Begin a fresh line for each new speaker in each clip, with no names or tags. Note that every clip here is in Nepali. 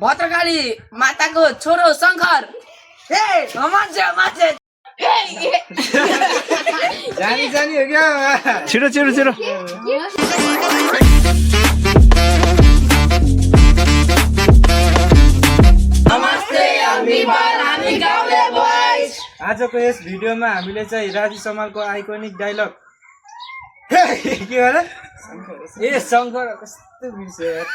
भद्रकाली माताको छोरो शङ्कर।
जानी जानी हो क्या
छिटो छिटो छिटो
आजको यस भिडियोमा हामीले चाहिँ राजु समालको आइकोनिक डायलग के अरे ए शङ्कर कस्तो बिर्स्यो यार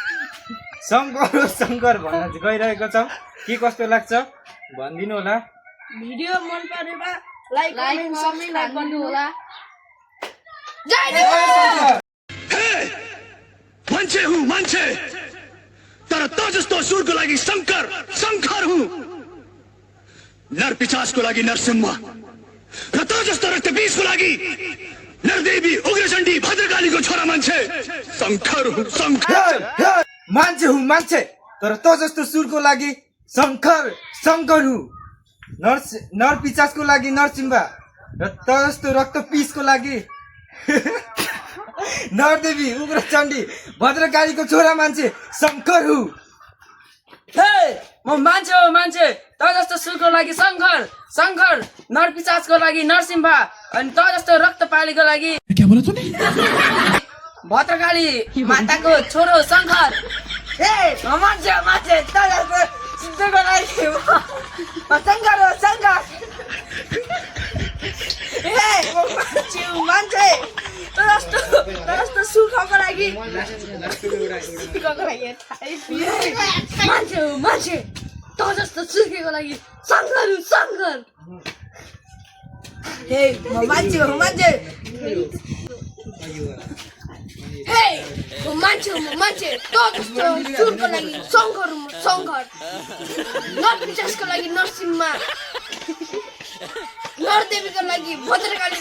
शङ्कर भन्न गइरहेको छौँ के कस्तो लाग्छ भनिदिनु होला
भिडियो मन परेमा लाइक कमेन्ट सब्स्क्राइब गर्नु होला।
मान्छे हुँ मान्छे तर त जस्तो सुरको लागि शङ्कर हुँ नर पिचासको लागि नरसिंह र त जस्तो रक्तबीजको लागि नरदेवी उग्रचण्डी भद्रकालीको छोरा मान्छे शङ्कर हुँ शङ्कर
मान्छे हुँ मान्छे तर त जस्तो सुरको लागि शङ्कर हुँ नर पिचासको लागि नरसिंह र त जस्तो रक्त पिसको लागि नरदेवी उग्रचण्डी भद्रकालीको छोरा मान्छे शङ्कर हुँ।
म मान्छे हो मान्छे त जस्तो सुरको लागि शङ्कर नरपिचासको लागि नरसिंह अनि त जस्तो रक्तपालीको लागि भद्रकाली माताको छोरो शङ्कर। मान्छे हो मान्छे त जस्तो सिद्धको लागि शङ्कर हो शङ्कर। मान्छे त जस्तो सुखको लागि मान्छे हो मान्छे त जस्तो सुकेको लागि शङ्कर म मान्छे हो मान्छे मान्छे त जस्तो सुरको लागि शङ्कर नरपिचासको लागि नरसिंह नरदेवीको लागि भद्रकाली